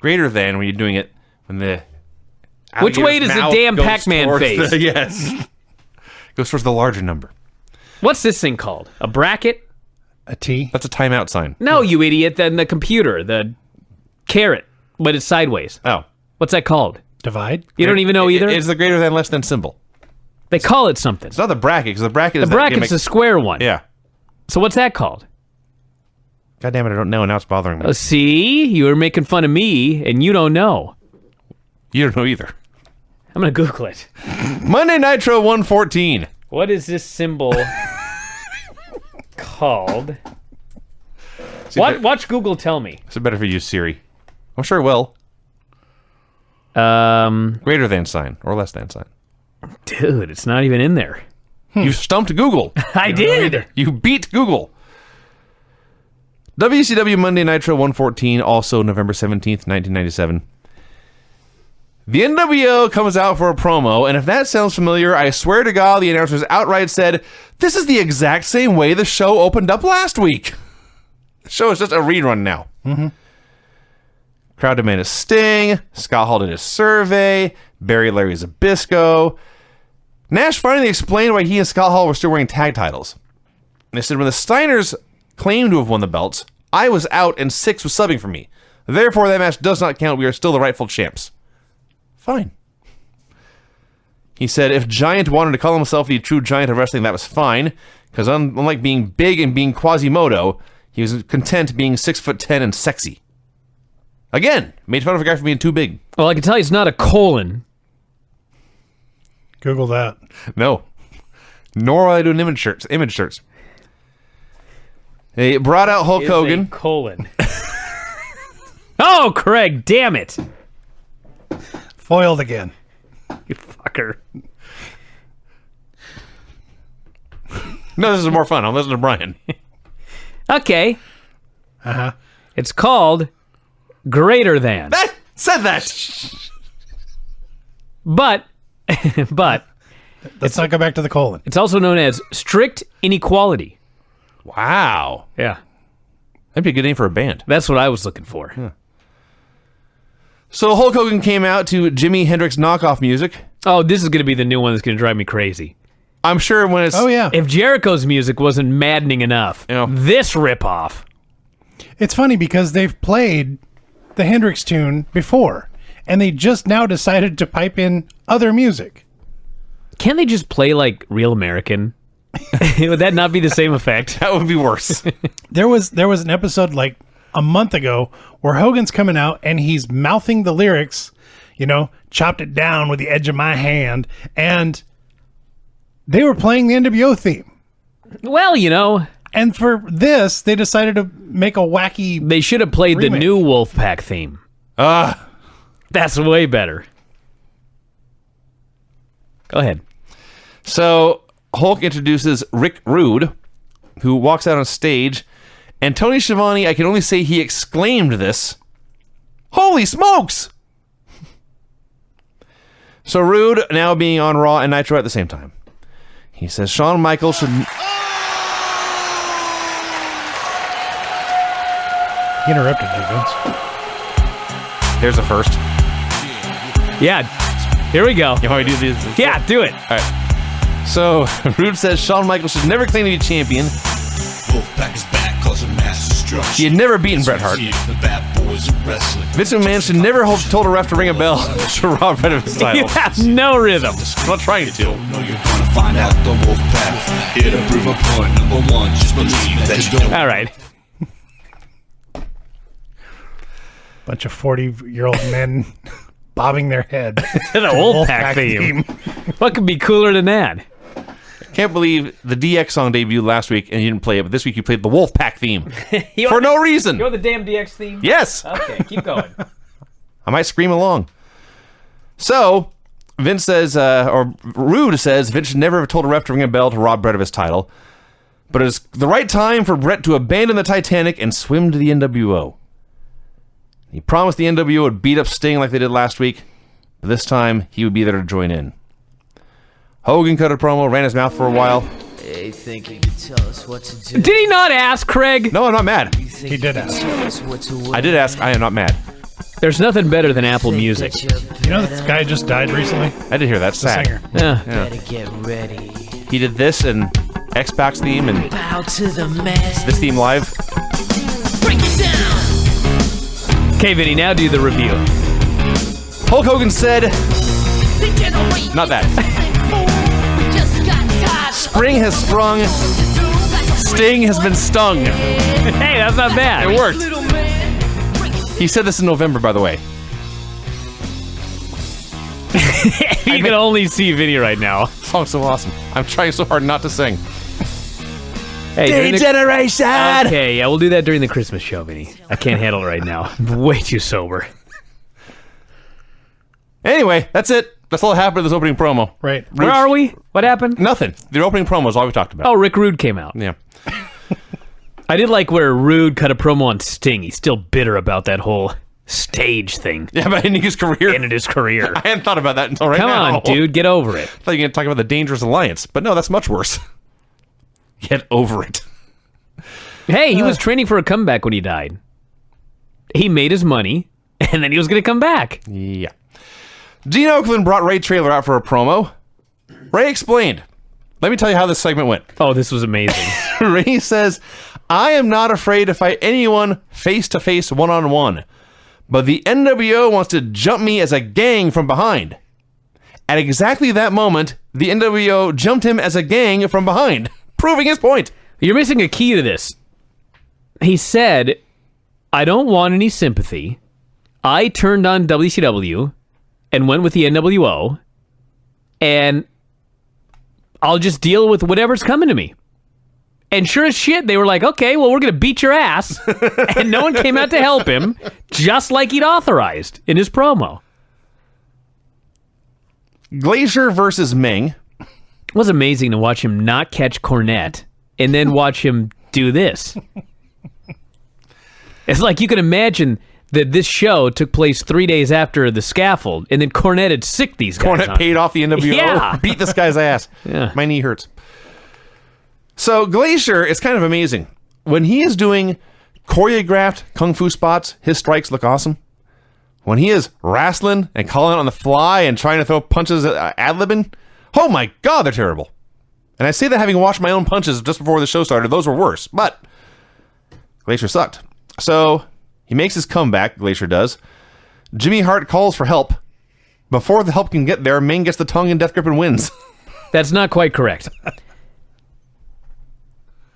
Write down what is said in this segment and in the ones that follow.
Greater than when you're doing it when the... Which way does the damn Pac-Man face? Yes. Goes towards the larger number. What's this thing called? A bracket? A T? That's a timeout sign. No, you idiot. Then the computer, the caret, but it's sideways. Oh. What's that called? Divide? You don't even know either? It's the greater than, less than symbol. They call it something. It's not the bracket, because the bracket is the bracket's a square one. Yeah. So what's that called? God damn it, I don't know, and now it's bothering me. See? You were making fun of me, and you don't know. You don't know either. I'm going to Google it. Monday Nitro 114. What is this symbol called? Watch Google tell me. Is it better if you use Siri? I'm sure it will. Greater than sign, or less than sign. Dude, it's not even in there. You stumped Google. I did. You beat Google. WCW Monday Nitro 114, also November 17th, 1997. The NWO comes out for a promo, and if that sounds familiar, I swear to God, the announcers outright said, "This is the exact same way the show opened up last week." The show is just a rerun now. Mm-hmm. Crowd demanded Sting. Scott Hall did his survey. Barry Larry Zbyszko. Nash finally explained why he and Scott Hall were still wearing tag titles. They said, when the Steiners claimed to have won the belts, I was out and Six was subbing for me. Therefore, that match does not count. We are still the rightful champs. Fine. He said if Giant wanted to call himself the true giant of wrestling, that was fine, because unlike being big and being Quasimodo, he was content being 6'10" and sexy. Again, made fun of a guy for being too big. Well, I can tell you it's not a colon. Google that. No. Nor will I do image shirts. They brought out Hulk Hogan. Colon. Oh, Craig, damn it. Foiled again. You fucker. No, this is more fun. I'll listen to Brian. Okay. Uh-huh. It's called Greater Than. That said that. But Let's not go back to the colon. it's also known as strict inequality. Wow. Yeah. That'd be a good name for a band. That's what I was looking for. Yeah. So Hulk Hogan came out to Jimi Hendrix knockoff music. Oh, this is going to be the new one that's going to drive me crazy. I'm sure when it's... Oh, yeah. If Jericho's music wasn't maddening enough, this ripoff. It's funny because they've played the Hendrix tune before, and they just now decided to pipe in other music. Can't they just play like Real American? Would that not be the same effect? That would be worse. There was an episode like a month ago where Hogan's coming out and he's mouthing the lyrics, chopped it down with the edge of my hand, and they were playing the NWO theme. Well, And for this, they decided to make a wacky... They should have played remake. the new Wolfpack theme. That's way better. Go ahead. So Hulk introduces Rick Rude, who walks out on stage, and Tony Schiavone, I can only say he exclaimed this. Holy smokes! So Rude now being on Raw and Nitro at the same time. He says Shawn Michaels should... He interrupted you, Vince. There's the first. Yeah. Here we go. You want me to do this? Yeah, do it. All right. So Rude says Shawn Michaels should never claim to be champion. Wolfpack is back, causing mass destruction. He had never beaten Bret Hart. The bad boys of wrestling. Vince McMahon should never have told a ref to ring a bell to rob Bret of his title. You have no rhythm. I'm not trying to. No, you're gonna find out the Wolfpack. Here to prove a point. Number one, just believe that you don't. All right. Bunch of 40-year-old men bobbing their head. To the Wolfpack theme. What could be cooler than that? Can't believe the DX song debuted last week and you didn't play it, but this week you played the Wolfpack theme. You For want no reason. You want the damn DX theme? Yes. Okay, keep going. I might scream along. So, Vince says, or Rude says, Vince should never have told a ref to ring a bell to rob Bret of his title. But it's the right time for Bret to abandon the Titanic and swim to the NWO. He promised the NWO would beat up Sting like they did last week. But this time, he would be there to join in. Hogan cut a promo, ran his mouth for a while. Hey, think you could tell us what to do? Did he not ask, Craig? No, I'm not mad. He did ask. I did ask. I am not mad. There's nothing better than Apple Music. You know this guy just died recently? I did hear that. The Sad. singer. Yeah. Better get ready. He did this and Xbox theme and Bow to the master. this theme live. Break it down. Okay, Vinny, now do the review. Hulk Hogan said, not that. Spring has sprung. Sting has been stung. Hey, that's not bad. It worked. He said this in November, by the way. You can only see Vinny right now. Song's so awesome. I'm trying so hard not to sing. Hey, during the- Degeneration! Okay, yeah, we'll do that during the Christmas show, Vinny. I can't handle it right now. I'm way too sober. Anyway, that's it. That's all that happened in this opening promo. Right. Where are we? What happened? Nothing. The opening promo is all we talked about. Oh, Rick Rude came out. Yeah. I did like where Rude cut a promo on Sting. He's still bitter about that whole stage thing. Yeah, but ending his career. Ended his career. I hadn't thought about that until right Come now. on, dude, get over it. I thought you were going to talk about the Dangerous Alliance, but no, that's much worse. Get over it. Hey, he was training for a comeback when he died. He made his money, and then he was going to come back. Yeah. Gene Oakland brought Ray Traylor out for a promo. Ray explained. Let me tell you how this segment went. Oh, this was amazing. Ray says, I am not afraid to fight anyone face-to-face one-on-one, but the NWO wants to jump me as a gang from behind. At exactly that moment, the NWO jumped him as a gang from behind, proving his point. You're missing a key to this. He said, I don't want any sympathy. I turned on WCW and went with the NWO, and I'll just deal with whatever's coming to me. And sure as shit, they were like, okay, well, we're going to beat your ass. And no one came out to help him, just like he'd authorized in his promo. Glacier versus Meng. It was amazing to watch him not catch Cornette and then watch him do this. It's like you can imagine that this show took place 3 days after the scaffold, and then Cornette had sicked these guys. Cornette on paid off the NWO. Yeah. Beat this guy's ass. Yeah. My knee hurts. So Glacier is kind of amazing. When he is doing choreographed kung fu spots, his strikes look awesome. When he is wrestling and calling out on the fly and trying to throw punches at ad-libbing, oh my God, they're terrible. And I say that having watched my own punches just before the show started, those were worse. But Glacier sucked. So he makes his comeback, Glacier does. Jimmy Hart calls for help. Before the help can get there, Meng gets the tongue and death grip and wins. That's not quite correct.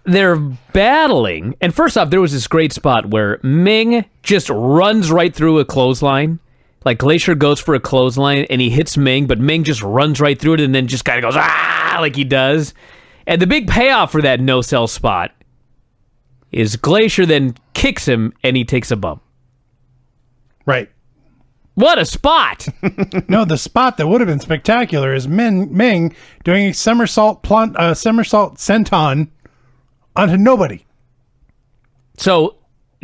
They're battling, and first off, there was this great spot where Meng just runs right through a clothesline. Like Glacier goes for a clothesline, and he hits Meng, but Meng just runs right through it, and then just kind of goes, ah, like he does. And the big payoff for that no-sell spot is Glacier then kicks him, and he takes a bump. Right. What a spot! No, the spot that would have been spectacular is Meng doing a somersault senton onto nobody. So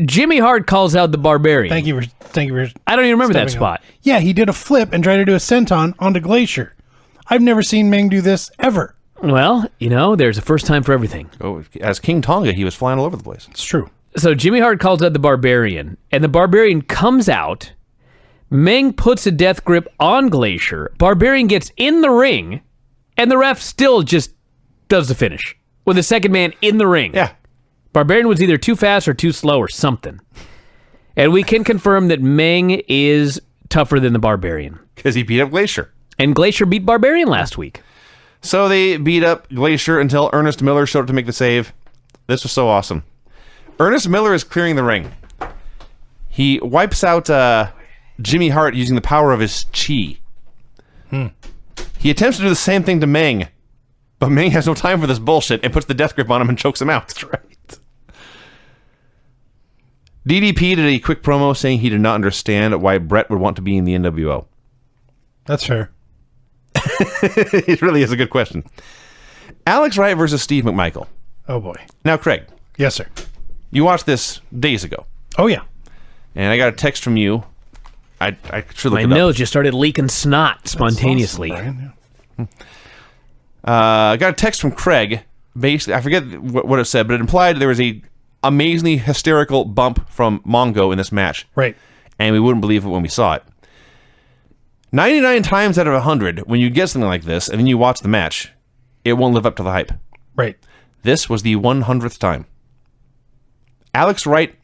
Jimmy Hart calls out the Barbarian. Thank you for. I don't even remember that stepping up. spot. Yeah, he did a flip and tried to do a senton onto Glacier. I've never seen Meng do this ever. Well, you know, there's a first time for everything. Oh, as King Tonga, he was flying all over the place. It's true. So Jimmy Hart calls out the Barbarian, and the Barbarian comes out. Meng puts a death grip on Glacier. Barbarian gets in the ring, and the ref still just does the finish with the second man in the ring. Yeah. Barbarian was either too fast or too slow or something. And we can confirm that Meng is tougher than the Barbarian. Because he beat up Glacier. And Glacier beat Barbarian last week. So they beat up Glacier until Ernest Miller showed up to make the save. This was so awesome. Ernest Miller is clearing the ring. He wipes out Jimmy Hart using the power of his chi. He attempts to do the same thing to Meng, but Meng has no time for this bullshit and puts the death grip on him and chokes him out. That's right. DDP did a quick promo saying he did not understand why Brett would want to be in the NWO. That's fair. It really is a good question. Alex Wright versus Steve McMichael. Oh boy. Now, Craig, Yes, sir. you watched this days ago, Oh yeah. and I got a text from you. I should look My it up. nose just started leaking snot spontaneously. Brian, yeah. I got a text from Craig. Basically, I forget what it said, but it implied there was a amazingly hysterical bump from Mongo in this match. Right. and we wouldn't believe it when we saw it. 99 times out of 100, when you get something like this and then you watch the match, it won't live up to the hype. Right. This was the 100th time. Alex Wright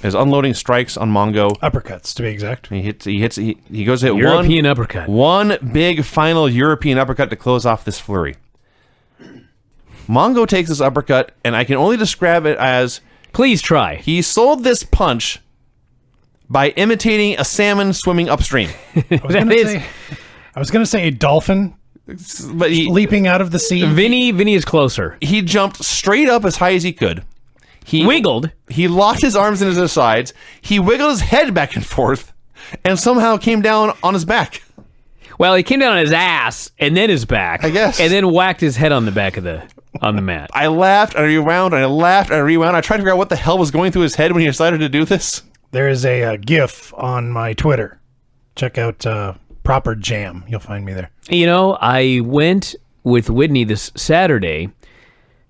is unloading strikes on Mongo. Uppercuts, to be exact. He goes to hit European uppercut. one big final European uppercut to close off this flurry. Mongo takes this uppercut, and I can only describe it as Please try. he sold this punch by imitating a salmon swimming upstream. That I was gonna say a dolphin But leaping out of the sea. Vinny is closer. he jumped straight up as high as he could. He Wiggled. He locked his arms into his sides. He wiggled his head back and forth, and somehow came down on his back. Well, he came down on his ass and then his back. I guess. And then whacked his head on the back of on the mat. I laughed, and I rewound, and I laughed, and I rewound. I tried to figure out what the hell was going through his head when he decided to do this. There is a GIF on my Twitter. Check out Proper Jam. You'll find me there. You know, I went with Whitney this Saturday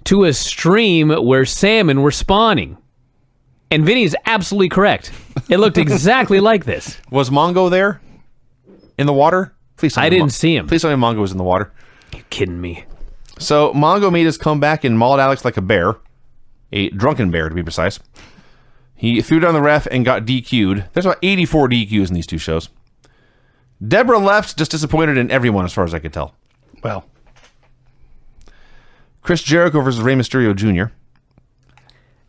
to a stream where salmon were spawning. And Vinny's absolutely correct. It looked exactly like this. Was Mongo there? In the water? Please tell me I didn't see him. Please tell me Mongo was in the water. You kidding me? So Mongo made his comeback and mauled Alex like a bear. A drunken bear, to be precise. He threw down the ref and got DQ'd. There's about 84 DQs in these two shows. Deborah left just disappointed in everyone as far as I could tell. Well, Chris Jericho versus Rey Mysterio Jr.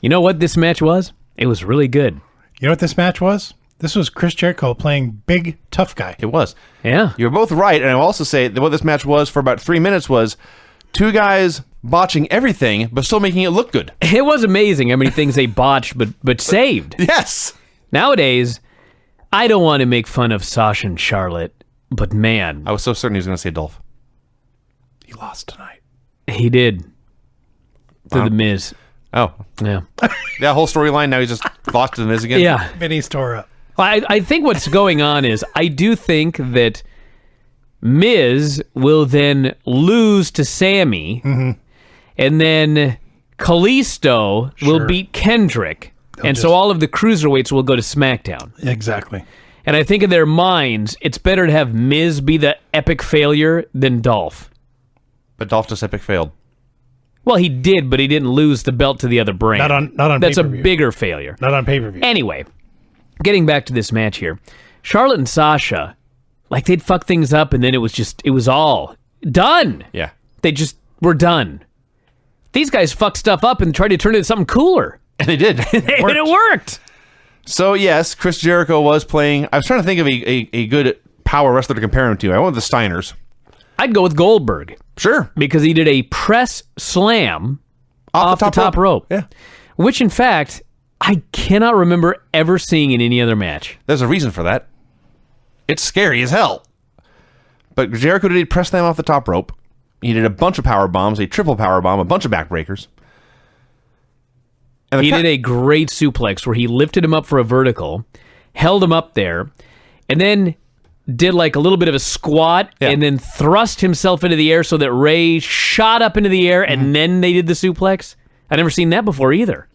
You know what this match was? It was really good. you know what this match was? This was Chris Jericho playing big tough guy. It was. Yeah. You're both right, and I'll also say that what this match was for about 3 minutes was two guys botching everything, but still making it look good. It was amazing how many things they botched but saved. Yes! Nowadays, I don't want to make fun of Sasha and Charlotte, but man, I was so certain he was going to say Dolph. He lost tonight. he did. To The Miz. Oh. Yeah. That whole storyline, now he's just lost to the Miz again? Yeah. Vinny's tore up. I think what's going on is I do think that Miz will then lose to Sammy, and then Kalisto will Sure. beat Kendrick, and so just- all of the cruiserweights will go to SmackDown. Exactly. And I think in their minds, it's better to have Miz be the epic failure than Dolph. But Dolph just epic failed. Well, he did, but he didn't lose the belt to the other brand. Not on That's a pay-per-view. bigger failure. Not on pay-per-view. Anyway, getting back to this match here. Charlotte and Sasha, like they'd fuck things up and then it was all done. Yeah. They just were done. These guys fucked stuff up and tried to turn it into something cooler. And they did. And it worked. So, yes, Chris Jericho was playing. I was trying to think of a good power wrestler to compare him to. I went with the Steiners. I'd go with Goldberg Sure. because he did a press slam off the top rope. Yeah. Which, in fact, I cannot remember ever seeing in any other match. There's a reason for that. It's scary as hell. But Jericho did press them off the top rope. He did a bunch of power bombs, a triple power bomb, a bunch of backbreakers. And He did a great suplex where he lifted him up for a vertical, held him up there, and then did like a little bit of a squat Yeah. and then thrust himself into the air so that Ray shot up into the air and then they did the suplex. I'd never seen that before either.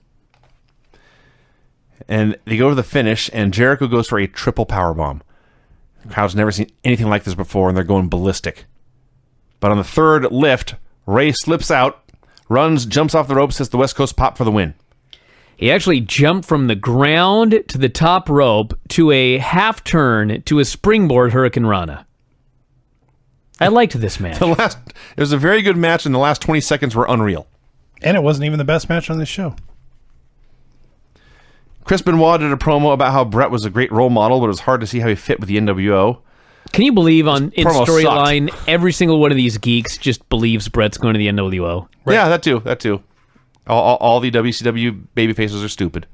And they go to the finish, and Jericho goes for a triple power bomb. The crowd's never seen anything like this before, and they're going ballistic. But on the third lift, Ray slips out, runs, jumps off the ropes, hits the West Coast pop for the win. He actually jumped from the ground to the top rope to a half turn to a springboard Hurricane Rana. I liked this match. It was a very good match, and the last 20 seconds were unreal. And it wasn't even the best match on this show. Chris Benoit did a promo about how Brett was a great role model, but it was hard to see how he fit with the NWO. Can you believe in promo storyline, every single one of these geeks just believes Brett's going to the NWO? Yeah, that too. All the WCW babyfaces are stupid.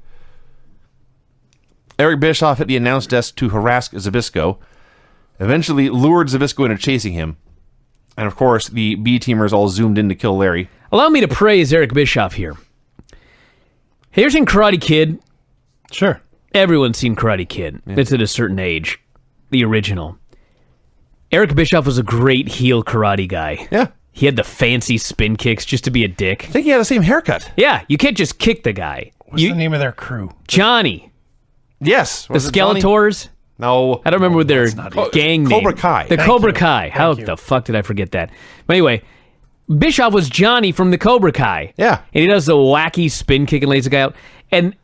Eric Bischoff hit the announce desk to harass Zbyszko, eventually lured Zbyszko into chasing him. And of course, the B-teamers all zoomed in to kill Larry. Allow me to praise Eric Bischoff here. Here's in Karate Kid. Sure. Everyone's seen Karate Kid. It's at a certain age. The original. Eric Bischoff was a great heel karate guy. Yeah. He had the fancy spin kicks just to be a dick. I think he had the same haircut. Yeah, you can't just kick the guy. What's the name of their crew? Johnny. Yes. The Was it Johnny? Skeletors. No. I don't remember what their it. gang name. Cobra Kai. The Thank Cobra you. Kai. How you. the fuck did I forget that? But anyway, Bischoff was Johnny from the Cobra Kai. Yeah. And he does the wacky spin kick and lays the guy out. And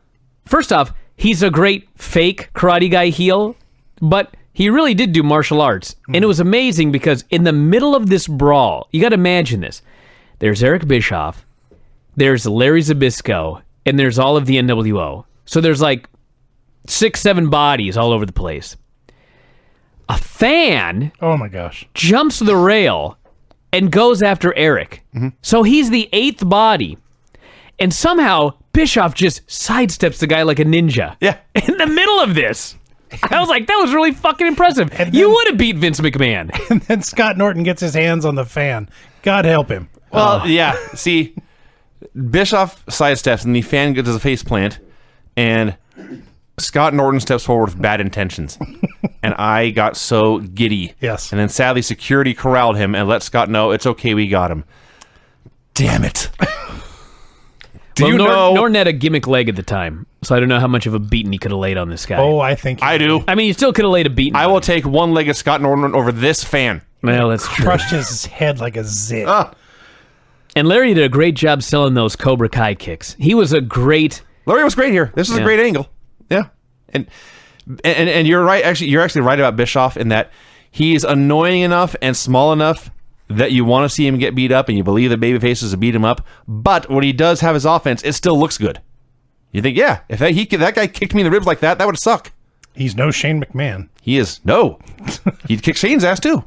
first off, he's a great fake karate guy heel, but he really did do martial arts. And it was amazing because in the middle of this brawl, you got to imagine this. There's Eric Bischoff, there's Larry Zbyszko, and there's all of the NWO. So there's like 6-7 bodies all over the place. A fan Oh my gosh. jumps the rail and goes after Eric. So he's the 8th body. And somehow Bischoff just sidesteps the guy like a ninja. Yeah. In the middle of this. I was like, that was really fucking impressive. And You then- would have beat Vince McMahon. And then Scott Norton gets his hands on the fan. God help him. Well, yeah. See, Bischoff sidesteps and the fan does a face plant, and Scott Norton steps forward with bad intentions. And I got so giddy. Yes. And then sadly, security corralled him and let Scott know it's okay, we got him. Damn it. Do you know? Norton had a gimmick leg at the time, so I don't know how much of a beating he could have laid on this guy. Oh, I think I do. I mean, he still could have laid a beating. I will take one-legged Scott Norton over this fan. Well, that's true. crushed his head like a zit. And Larry did a great job selling those Cobra Kai kicks. He was a great... Larry was great here. This is a Yeah. great angle. Yeah. And you're right. Actually, you're actually right about Bischoff in that he's annoying enough and small enough that you want to see him get beat up and you believe the babyfaces will beat him up. But when he does have his offense, it still looks good. You think, yeah, if that guy kicked me in the ribs like that, that would suck. He's no Shane McMahon. He is. No. He'd kick Shane's ass too.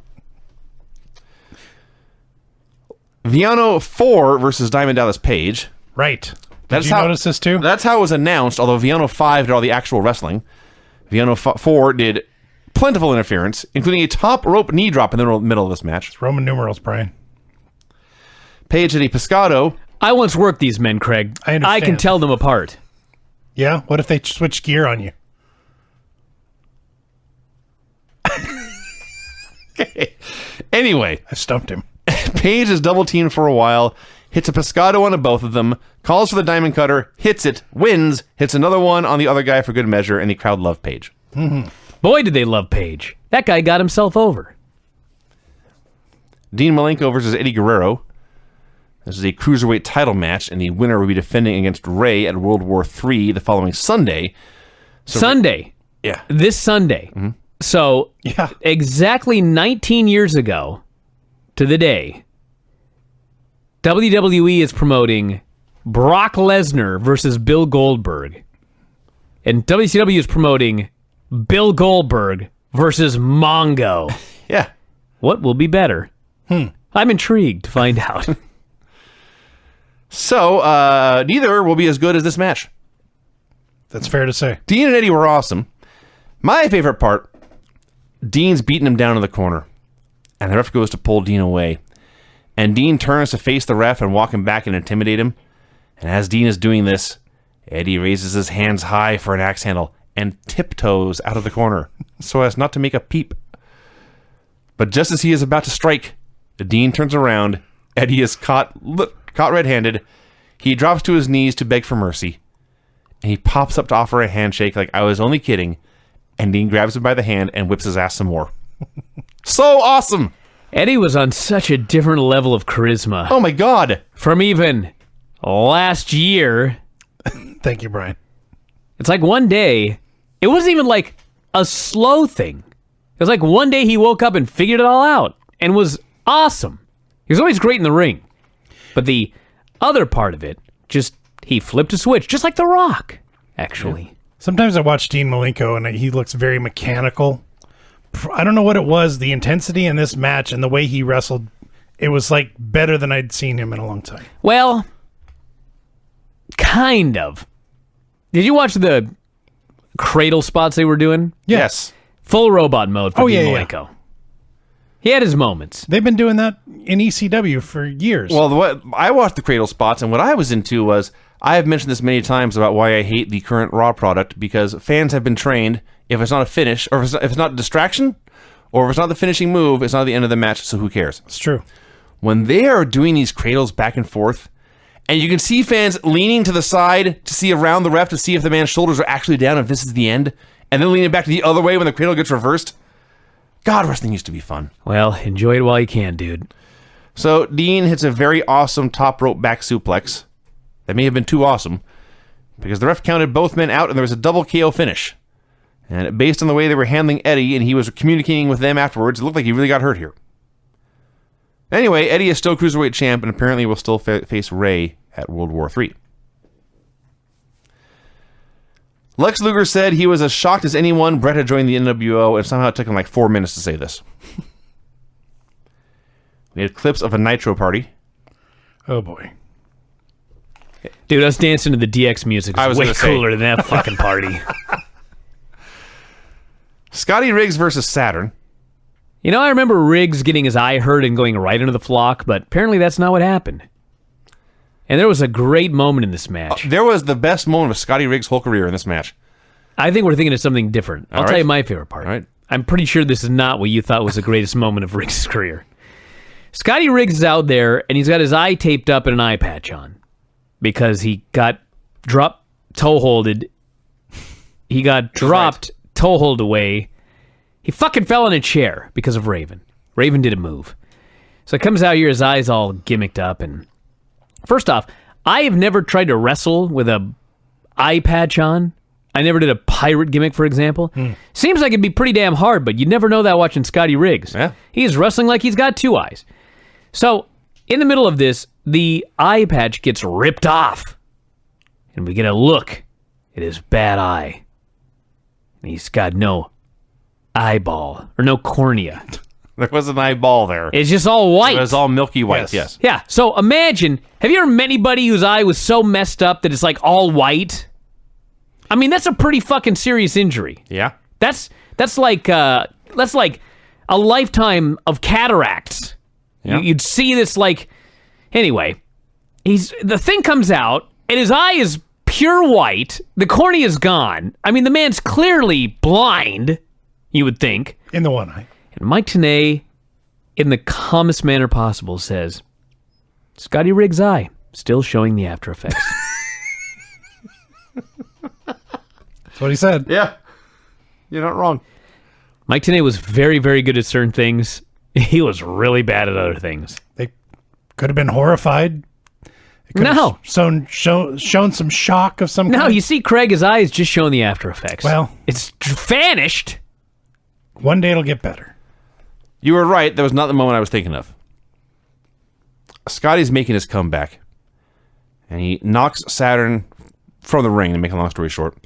Viano 4 versus Diamond Dallas Page. Right. That's Did you how- notice this too? That's how it was announced, although Viano 5 did all the actual wrestling. Viano 4 did plentiful interference, including a top rope knee drop in the middle of this match. Roman numerals, Brian. Page did a pescado. I once worked these men, Craig. I understand. can tell them apart. Yeah? What if they switch gear on you? Anyway, I stumped him. Page is double teamed for a while, hits a pescado onto both of them, calls for the diamond cutter, hits it, wins, hits another one on the other guy for good measure, and the crowd loved Page. Boy, did they love Page. That guy got himself over. Dean Malinko versus Eddie Guerrero. This is a cruiserweight title match, and the winner will be defending against Ray at World War III the following Sunday. Sunday. Yeah. This Sunday. So, Yeah. exactly 19 years ago to the day, WWE is promoting Brock Lesnar versus Bill Goldberg. And WCW is promoting Bill Goldberg versus Mongo. Yeah. What will be better? I'm intrigued to find out. So, neither will be as good as this match. That's fair to say. Dean and Eddie were awesome. My favorite part, Dean's beating him down in the corner. And the ref goes to pull Dean away. And Dean turns to face the ref and walk him back and intimidate him. And as Dean is doing this, Eddie raises his hands high for an axe handle and tiptoes out of the corner so as not to make a peep. But just as he is about to strike, Dean turns around. Eddie is caught red-handed. He drops to his knees to beg for mercy. And he pops up to offer a handshake like, I was only kidding. And Dean grabs him by the hand and whips his ass some more. So awesome! Eddie was on such a different level of charisma Oh my god! from even last year. Thank you, Brian. It's like one day, it wasn't even like a slow thing. It was like one day he woke up and figured it all out and was awesome. He was always great in the ring. But the other part of it, just he flipped a switch, just like The Rock, actually. Sometimes I watch Dean Malinko and he looks very mechanical. I don't know what it was, the intensity in this match and the way he wrestled, it was like better than I'd seen him in a long time. Well, kind of. Did you watch the cradle spots they were doing? Yes. Full robot mode for Oh, Dean yeah, yeah. Malenko. He had his moments. They've been doing that in ECW for years. Well, what I watched the cradle spots, and what I was into was, I have mentioned this many times about why I hate the current Raw product, because fans have been trained, if it's not a finish, or if it's not a distraction, or if it's not the finishing move, it's not the end of the match, so who cares? it's true. When they are doing these cradles back and forth, And you can see fans leaning to the side to see around the ref to see if the man's shoulders are actually down, if this is the end, and then leaning back the other way when the cradle gets reversed. God, wrestling used to be fun. Well, enjoy it while you can, dude. So Dean hits a very awesome top rope back suplex. That may have been too awesome, because the ref counted both men out and there was a double KO finish. And based on the way they were handling Eddie and he was communicating with them afterwards, it looked like he really got hurt here. Anyway, Eddie is still Cruiserweight champ and apparently will still face Ray at World War III. Lex Luger said he was as shocked as anyone Bret had joined the NWO, and somehow it took him like 4 minutes to say this. We had clips of a Nitro party. Oh, boy. Dude, us dancing to the DX music I was was way gonna say. cooler than that fucking party. Scotty Riggs versus Saturn. You know, I remember Riggs getting his eye hurt and going right into the flock, but apparently that's not what happened. And there was a great moment in this match. There was the best moment of Scotty Riggs' whole career in this match. I think we're thinking of something different. I'll All tell right. you my favorite part. All right. I'm pretty sure this is not what you thought was the greatest moment of Riggs' career. Scotty Riggs is out there, and he's got his eye taped up and an eye patch on because he got toe-holded. He got dropped, toe-hold away. He fucking fell in a chair because of Raven. Raven didn't move. So he comes out here, his eyes all gimmicked up, and first off, I have never tried to wrestle with a eye patch on. I never did a pirate gimmick, for example. Seems like it'd be pretty damn hard, but you'd never know that watching Scotty Riggs. Yeah. He's wrestling like he's got two eyes. So, in the middle of this, the eye patch gets ripped off. And we get a look at his bad eye. And he's got no eyeball, or no cornea. There was an eyeball there. It's just all white. It was all milky white, yes. Yeah, so imagine, have you ever met anybody whose eye was so messed up that it's like all white? I mean, that's a pretty fucking serious injury. Yeah. That's like a lifetime of cataracts. Yeah. You'd see this like anyway. The thing comes out and his eye is pure white. The cornea is gone. I mean, the man's clearly blind. You would think. In the one eye. And Mike Tenay, in the calmest manner possible, says, "Scotty Riggs' eye still showing the after effects." That's what he said. Yeah. You're not wrong. Mike Tenay was very, very good at certain things. He was really bad at other things. They could have been horrified. They could No. have shown some shock of some No, kind. you see Craig, his eye is just showing the after effects. Well. It's vanished. One day it'll get better. You were right. That was not the moment I was thinking of. Scotty's making his comeback. And he knocks Saturn from the ring, to make a long story short.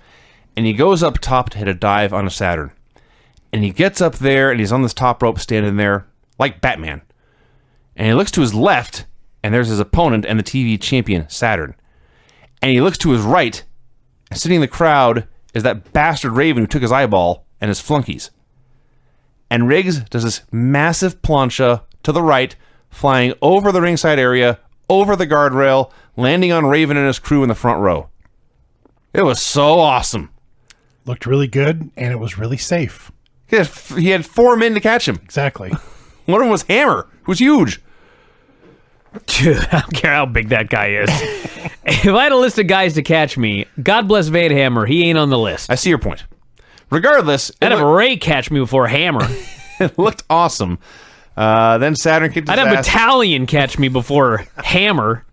And he goes up top to hit a dive on a Saturn. And he gets up there, and he's on this top rope standing there, like Batman. And he looks to his left, and there's his opponent and the TV champion, Saturn. And he looks to his right, and sitting in the crowd is that bastard Raven who took his eyeball and his flunkies. And Riggs does this massive plancha to the right, flying over the ringside area, over the guardrail, landing on Raven and his crew in the front row. It was so awesome. Looked really good, and it was really safe. He had 4 men to catch him. Exactly. One of them was Hammer, who was huge. Dude, I don't care how big that guy is. If I had a list of guys to catch me, God bless Van Hammer, he ain't on the list. I see your point. Regardless, I'd have Ray catch me before Hammer. it looked awesome. Then Saturn kicked his I'd have ass, Battalion catch me before Hammer.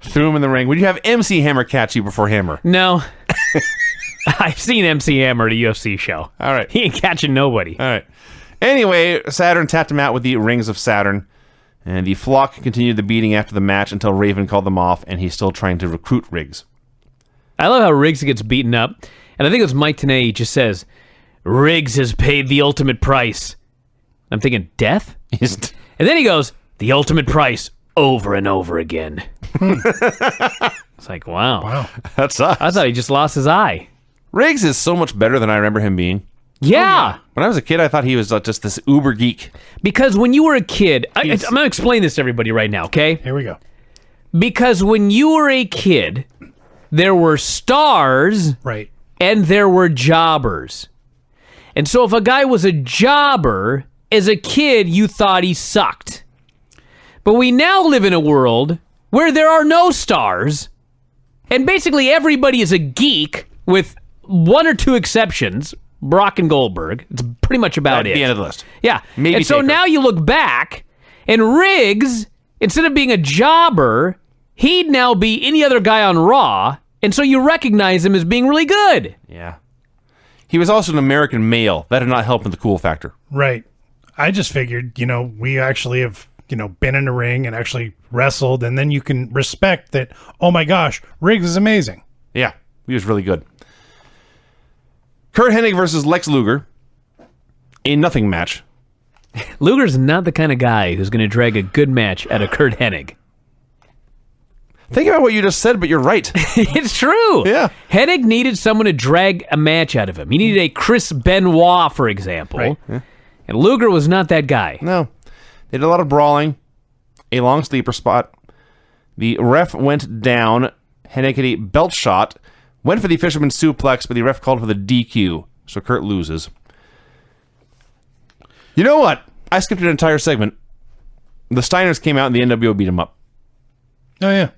threw him in the ring. Would you have MC Hammer catch you before Hammer? No. I've seen MC Hammer at a UFC show. All right. He ain't catching nobody. All right. Anyway, Saturn tapped him out with the Rings of Saturn, and the flock continued the beating after the match until Raven called them off, and he's still trying to recruit Riggs. I love how Riggs gets beaten up, and I think it was Mike Tenay. He just says, "Riggs has paid the ultimate price." I'm thinking, death? And then he goes, "The ultimate price over and over again." It's like, wow. Wow. That sucks. I thought he just lost his eye. Riggs is so much better than I remember him being. Yeah. When I was a kid, I thought he was just this uber geek. Because when you were a kid, I'm going to explain this to everybody right now, okay? Here we go. Because when you were a kid, there were stars Right. and there were jobbers. And so if a guy was a jobber, as a kid, you thought he sucked. But we now live in a world where there are no stars, and basically everybody is a geek with one or two exceptions, Brock and Goldberg. It's pretty much about it. The end of the list. Yeah. Maybe and so Taker. now you look back, and Riggs, instead of being a jobber, he'd now be any other guy on Raw, and so you recognize him as being really good. Yeah. He was also an American male. That did not help with the cool factor. Right. I just figured, we actually have, been in a ring and actually wrestled, and then you can respect that, oh my gosh, Riggs is amazing. Yeah, he was really good. Kurt Hennig versus Lex Luger. A nothing match. Luger's not the kind of guy who's going to drag a good match out of Kurt Hennig. Think about what you just said, but you're right. It's true. Yeah. Hennig needed someone to drag a match out of him. He needed a Chris Benoit, for example. Right. Yeah. And Luger was not that guy. No. They did a lot of brawling. A long sleeper spot. The ref went down. Hennig hit a belt shot. Went for the fisherman suplex, but the ref called for the DQ. So Kurt loses. You know what? I skipped an entire segment. The Steiners came out and the NWO beat him up. Oh, yeah.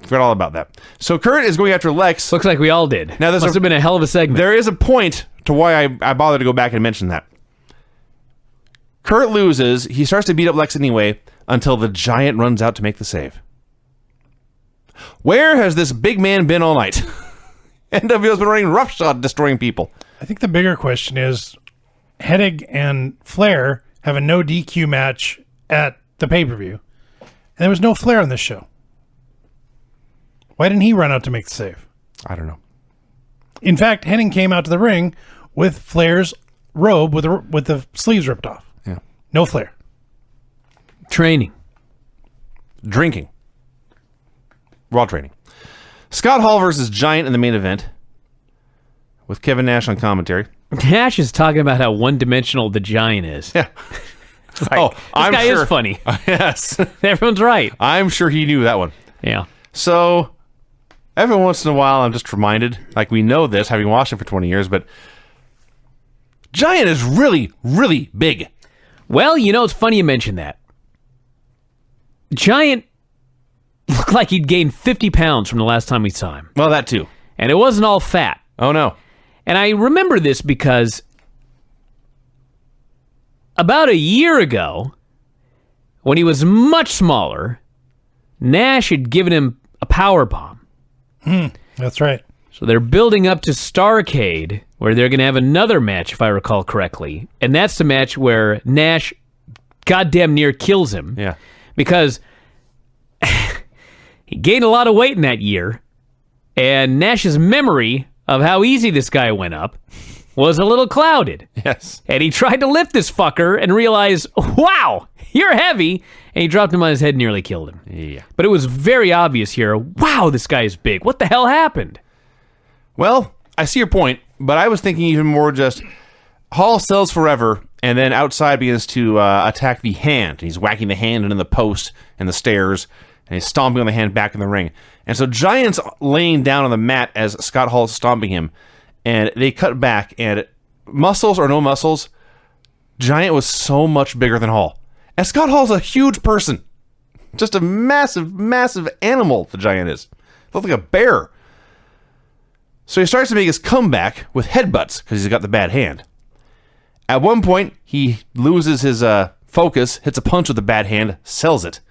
Forgot all about that. So Kurt is going after Lex. Looks like we all did. Now, there's Must have been a hell of a segment. There is a point to why I bothered to go back and mention that. Kurt loses. He starts to beat up Lex anyway until the Giant runs out to make the save. Where has this big man been all night? NWO's been running roughshod, destroying people. I think the bigger question is Hennig and Flair have a no DQ match at the pay-per-view, and there was no Flair on this show. Why didn't he run out to make the save? I don't know. In fact, Hennig came out to the ring with Flair's robe with the sleeves ripped off. Yeah. No Flair. Training. Drinking. Raw training. Scott Hall versus Giant in the main event with Kevin Nash on commentary. Nash is talking about how one-dimensional the Giant is. Yeah. This guy is funny. Yes. Everyone's right. I'm sure he knew that one. Yeah. So, every once in a while, I'm just reminded, like we know this, having watched it for 20 years, but Giant is really, really big. Well, it's funny you mention that. Giant looked like he'd gained 50 pounds from the last time we saw him. Well, that too. And it wasn't all fat. Oh, no. And I remember this because about a year ago, when he was much smaller, Nash had given him a power bomb. That's right. So they're building up to Starrcade, where they're going to have another match, if I recall correctly. And that's the match where Nash goddamn near kills him. Yeah. Because he gained a lot of weight in that year, and Nash's memory of how easy this guy went up was a little clouded. Yes. And he tried to lift this fucker and realized, wow, you're heavy. And he dropped him on his head and nearly killed him. Yeah. But it was very obvious here, wow, this guy is big. What the hell happened? Well, I see your point, but I was thinking even more just Hall sells forever, and then outside begins to attack the hand. He's whacking the hand into the post and the stairs, and he's stomping on the hand back in the ring. And so Giant's laying down on the mat as Scott Hall is stomping him, and they cut back, and muscles or no muscles, Giant was so much bigger than Hall. And Scott Hall's a huge person. Just a massive, massive animal, the Giant is. Looks like a bear. So he starts to make his comeback with headbutts, because he's got the bad hand. At one point, he loses his focus, hits a punch with the bad hand, sells it.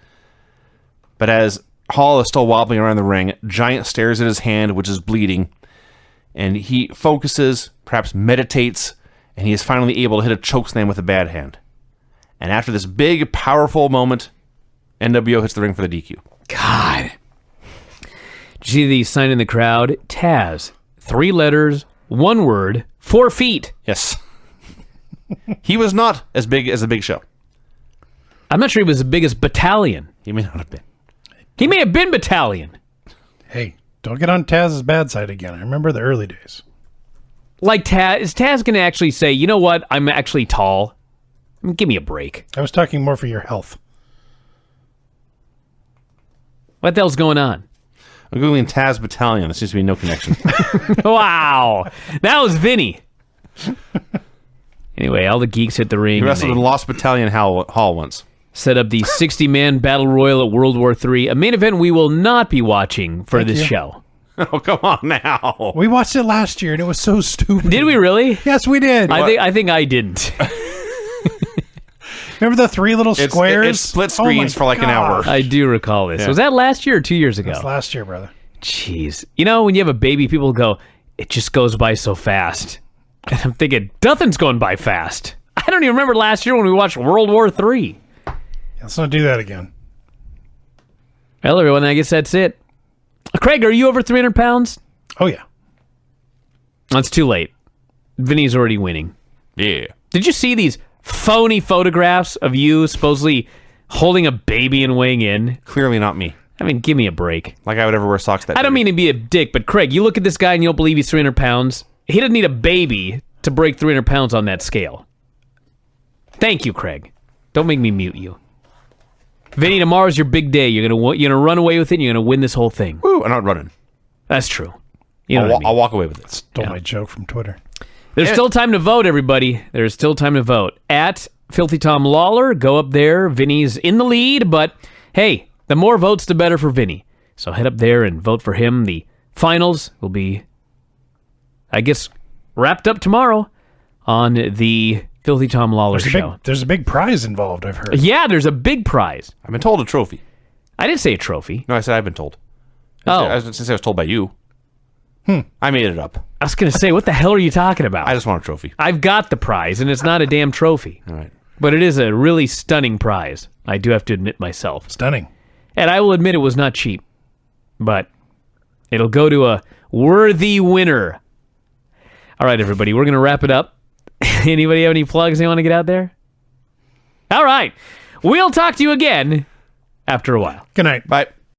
But as Hall is still wobbling around the ring, Giant stares at his hand, which is bleeding, and he focuses, perhaps meditates, and he is finally able to hit a chokeslam with a bad hand. And after this big, powerful moment, NWO hits the ring for the DQ. God. Did you see the sign in the crowd? Taz. 3 letters, 1 word, 4 feet. Yes. He was not as big as the Big Show. I'm not sure he was as big as Battalion. He may not have been. He may have been Battalion. Hey, don't get on Taz's bad side again. I remember the early days. Like Taz, is Taz going to actually say, you know what, I'm actually tall? I mean, give me a break. I was talking more for your health. What the hell's going on? I'm Googling Taz Battalion. There seems to be no connection. Wow. That was Vinny. Anyway, all the geeks hit the ring. He wrestled in Lost Battalion Hall once. set up the 60-man battle royal at World War III, a main event we will not be watching for this you. show. Oh, come on now. We watched it last year, and it was so stupid. Did we really? Yes, we did. I think I didn't. Remember the three little squares? It's split Oh my screens for like an hour. gosh. I do recall this. Yeah. Was that last year or 2 years ago? It was last year, brother. Jeez. You know, when you have a baby, people go, it just goes by so fast. And I'm thinking, nothing's going by fast. I don't even remember last year when we watched World War III. Let's not do that again. Well, everyone, I guess that's it. Craig, are you over 300 pounds? Oh, yeah. That's too late. Vinny's already winning. Yeah. Did you see these phony photographs of you supposedly holding a baby and weighing in? Clearly not me. I mean, give me a break. Like I would ever wear socks that I don't big. mean to be a dick, but Craig, you look at this guy and you don't believe he's 300 pounds. He doesn't need a baby to break 300 pounds on that scale. Thank you, Craig. Don't make me mute you. Vinny, tomorrow's your big day. You're gonna run away with it and you're gonna win this whole thing. Woo, I'm not running. That's true. You know what I mean. I'll walk away with it. Stole my joke from Twitter. There's still time to vote, everybody. There's still time to vote. At Filthy Tom Lawler, go up there. Vinny's in the lead, but hey, the more votes, the better for Vinny. So head up there and vote for him. The finals will be, I guess, wrapped up tomorrow on the Filthy Tom Lawler show. There's a big prize involved, I've heard. Yeah, there's a big prize. I've been told a trophy. I didn't say a trophy. No, I said I've been told. Oh. I was told by you. I made it up. I was going to say, what the hell are you talking about? I just want a trophy. I've got the prize, and it's not a damn trophy. All right. But it is a really stunning prize. I do have to admit myself. Stunning. And I will admit it was not cheap. But it'll go to a worthy winner. All right, everybody, we're going to wrap it up. Anybody have any plugs they want to get out there? All right. We'll talk to you again after a while. Good night. Bye.